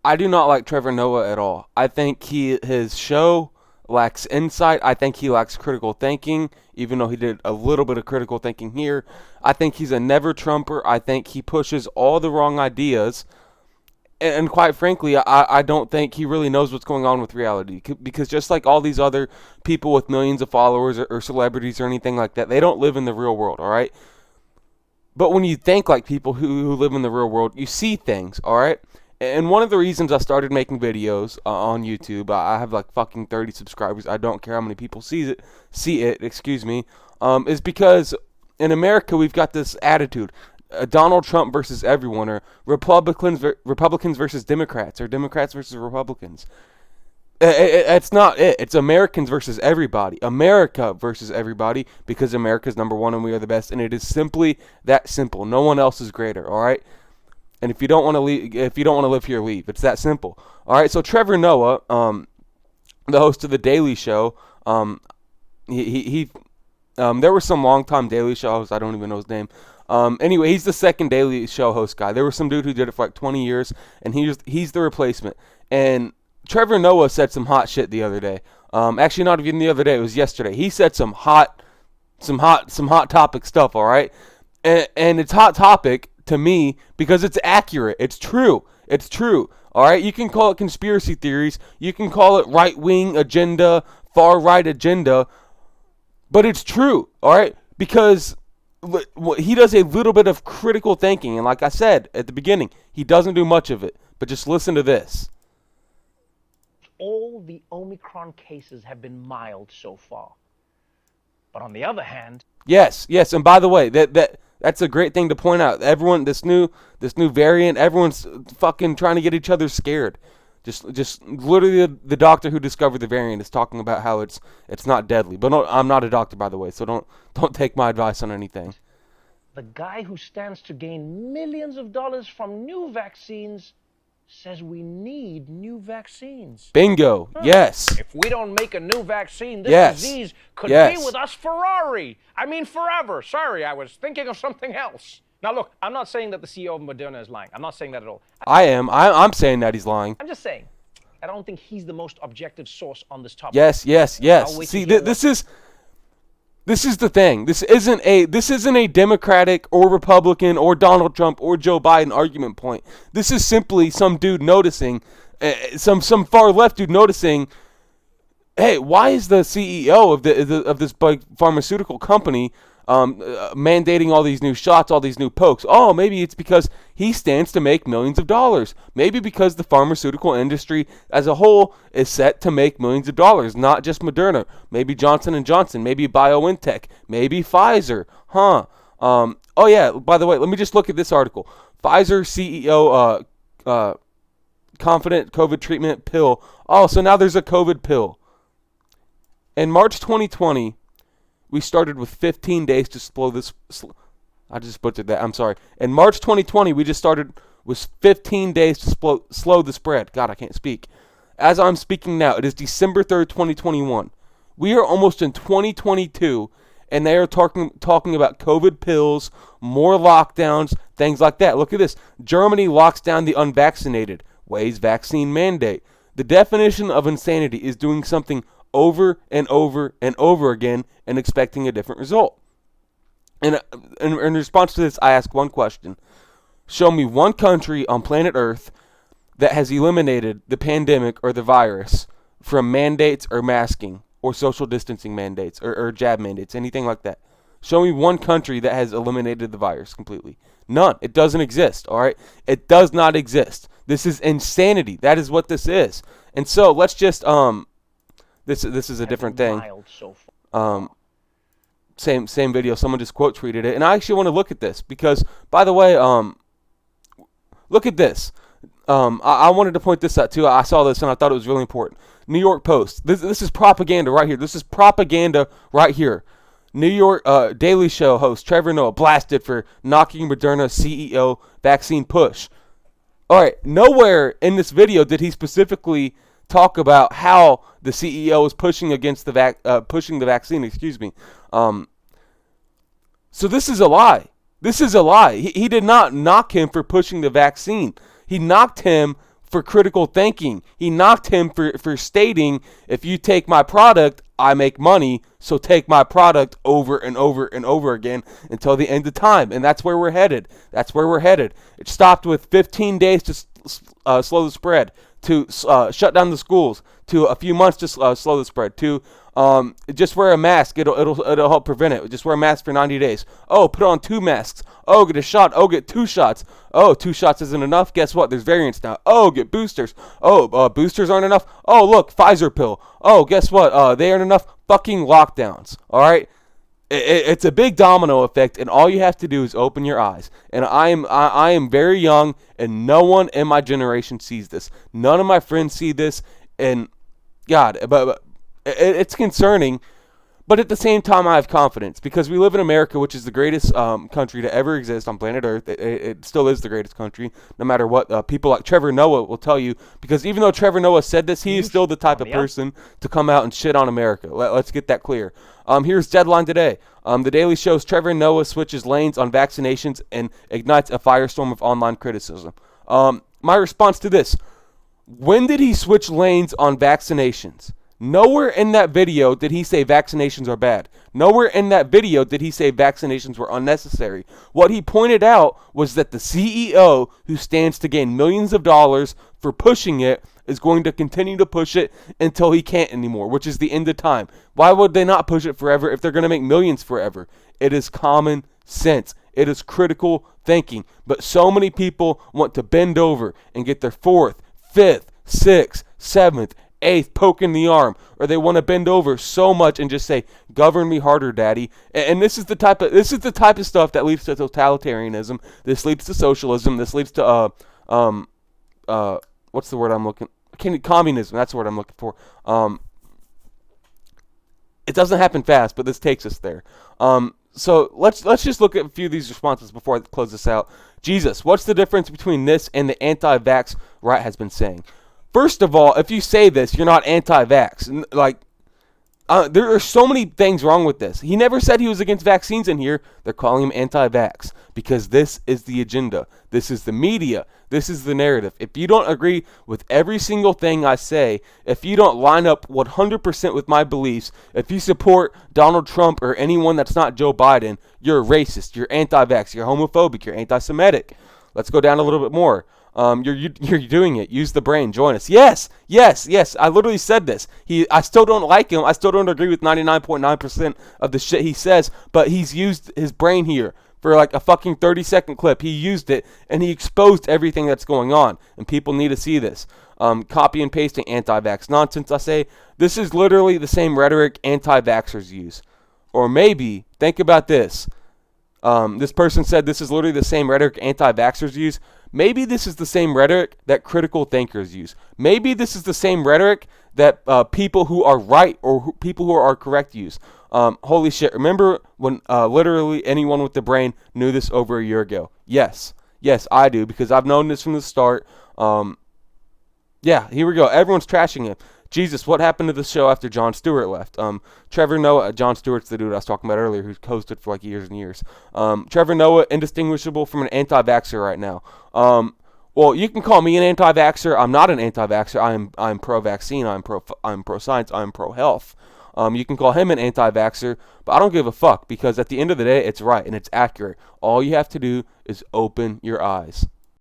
I do not like Trevor Noah at all. I think his show lacks insight. I think he lacks critical thinking, even though he did a little bit of critical thinking here. I think he's a never Trumper. I think he pushes all the wrong ideas. And quite frankly, I don't think he really knows what's going on with reality. Because just like all these other people with millions of followers or celebrities or anything like that, they don't live in the real world, all right? But when you think like people who live in the real world, you see things, all right? And one of the reasons I started making videos on YouTube, I have like fucking 30 subscribers. I don't care how many people see it, excuse me, is because in America we've got this attitude. Donald Trump versus everyone, or Republicans versus Democrats, or Democrats versus Republicans. It's not it. It's Americans versus everybody. America versus everybody, because America's number one and we are the best, and it is simply that simple. No one else is greater. All right. And if you don't want to leave, if you don't want to live here, leave. It's that simple. All right. So Trevor Noah, the host of the Daily Show, there were some longtime Daily Show hosts. I don't even know his name. Anyway, he's the second Daily Show host guy. There was some dude who did it for like 20 years, and he's the replacement. And Trevor Noah said some hot shit the other day. Actually, not even the other day. It was yesterday. He said some hot topic stuff. All right, and it's hot topic to me because it's accurate. It's true. It's true. All right. You can call it conspiracy theories. You can call it right wing agenda, far right agenda, but it's true. All right, because he does a little bit of critical thinking, and like I said at the beginning, he doesn't do much of it. But just listen to this. All the Omicron cases have been mild so far. But on the other hand... Yes, and by the way, that's a great thing to point out. Everyone, this new variant, everyone's fucking trying to get each other scared. Just literally the doctor who discovered the variant is talking about how it's not deadly. But no, I'm not a doctor, by the way, so don't take my advice on anything. The guy who stands to gain millions of dollars from new vaccines says we need new vaccines. Bingo. Yes. If we don't make a new vaccine, this disease could be with us forever. Sorry, I was thinking of something else. Now, look, I'm not saying that the CEO of Moderna is lying. I'm not saying that at all. I'm saying that he's lying. I'm just saying, I don't think he's the most objective source on this topic. Yes. See, this is the thing. This isn't a Democratic or Republican or Donald Trump or Joe Biden argument point. This is simply some dude noticing, some far left dude noticing, hey, why is the CEO of this big pharmaceutical company mandating all these new shots, all these new pokes? Oh, maybe it's because he stands to make millions of dollars. Maybe because the pharmaceutical industry as a whole is set to make millions of dollars, not just Moderna. Maybe Johnson & Johnson, maybe BioNTech, maybe Pfizer. Oh yeah, by the way, let me just look at this article. Pfizer CEO confident COVID treatment pill. Oh, so now there's a COVID pill. In March 2020, we started with 15 days to slow this. I just butchered that. I'm sorry. In March 2020, we just started with 15 days to slow the spread. God, I can't speak. As I'm speaking now, it is December 3rd, 2021. We are almost in 2022, and they are talking about COVID pills, more lockdowns, things like that. Look at this. Germany locks down the unvaccinated, weighs vaccine mandate. The definition of insanity is doing something over and over and over again and expecting a different result. And in response to this, I ask one question. Show me one country on planet Earth that has eliminated the pandemic or the virus from mandates or masking or social distancing mandates or jab mandates, anything like that. Show me one country that has eliminated the virus completely. None. It doesn't exist, all right? It does not exist. This is insanity. That is what this is. And so let's just This is a different thing. Same video. Someone just quote tweeted it, and I actually want to look at this because, by the way, look at this. I wanted to point this out too. I saw this and I thought it was really important. New York Post. This is propaganda right here. This is propaganda right here. New York Daily Show host Trevor Noah blasted for knocking Moderna CEO vaccine push. All right. Nowhere in this video did he specifically talk about how the CEO is pushing against pushing the vaccine. Excuse me. So this is a lie. This is a lie. He did not knock him for pushing the vaccine. He knocked him for critical thinking. He knocked him for stating, if you take my product, I make money, so take my product over and over and over again until the end of time. And that's where we're headed. That's where we're headed. It stopped with 15 days to slow the spread, to shut down the schools, to a few months to slow the spread, to just wear a mask. It'll help prevent it. Just wear a mask for 90 days. Oh, put on 2 masks. Oh, get a shot. Oh, get 2 shots. Oh, 2 shots isn't enough. Guess what? There's variants now. Oh, get boosters. Oh, boosters aren't enough. Oh, look, Pfizer pill. Oh, guess what? They aren't enough. Fucking lockdowns. All right. It's a big domino effect, and all you have to do is open your eyes. And I am very young, and no one in my generation sees this. None of my friends see this, and God, but it's concerning. But at the same time, I have confidence because we live in America, which is the greatest country to ever exist on planet Earth. It still is the greatest country, no matter what people like Trevor Noah will tell you. Because even though Trevor Noah said this, he is still the type of person to come out and shit on America. Let's get that clear. Here's Deadline today. The Daily Show's Trevor Noah switches lanes on vaccinations and ignites a firestorm of online criticism. My response to this: when did he switch lanes on vaccinations? Nowhere in that video did he say vaccinations are bad. Nowhere in that video did he say vaccinations were unnecessary. What he pointed out was that the CEO, who stands to gain millions of dollars for pushing it, is going to continue to push it until he can't anymore, which is the end of time. Why would they not push it forever if they're going to make millions forever? It is common sense. It is critical thinking. But so many people want to bend over and get their 4th, 5th, 6th, 7th, 8th poke in the arm, or they want to bend over so much and just say, "Govern me harder, daddy." And this is the type of stuff that leads to totalitarianism. This leads to socialism. This leads to what's the word I'm looking? Communism. That's the word I'm looking for. It doesn't happen fast, but this takes us there. So let's just look at a few of these responses before I close this out. Jesus, what's the difference between this and the anti-vax right has been saying? First of all, if you say this, you're not anti-vax. There are so many things wrong with this. He never said he was against vaccines in here. They're calling him anti-vax because this is the agenda. This is the media. This is the narrative. If you don't agree with every single thing I say, if you don't line up 100% with my beliefs, if you support Donald Trump or anyone that's not Joe Biden, you're a racist, you're anti-vax, you're homophobic, you're anti-Semitic. Let's go down a little bit more. You're doing it. Use the brain. Join us. Yes. I literally said this. I still don't like him. I still don't agree with 99.9% of the shit he says, but he's used his brain here for like a fucking 30-second clip. He used it, and he exposed everything that's going on, and people need to see this. Copy and pasting anti-vax nonsense. I say this is literally the same rhetoric anti-vaxxers use. Or maybe, think about this. This person said this is literally the same rhetoric anti-vaxxers use. Maybe this is the same rhetoric that critical thinkers use. Maybe this is the same rhetoric that people who are right or people who are correct use. Holy shit. Remember when literally anyone with the brain knew this over a year ago? Yes, I do, because I've known this from the start. Yeah, here we go. Everyone's trashing him. Jesus, what happened to the show after Jon Stewart left? Trevor Noah, Jon Stewart's the dude I was talking about earlier who's hosted for like years and years. Trevor Noah, indistinguishable from an anti-vaxxer right now. Well, you can call me an anti-vaxxer. I'm not an anti-vaxxer. I'm pro-vaccine. I'm pro-science. I'm pro-health. You can call him an anti-vaxxer, but I don't give a fuck because at the end of the day, it's right and it's accurate. All you have to do is open your eyes.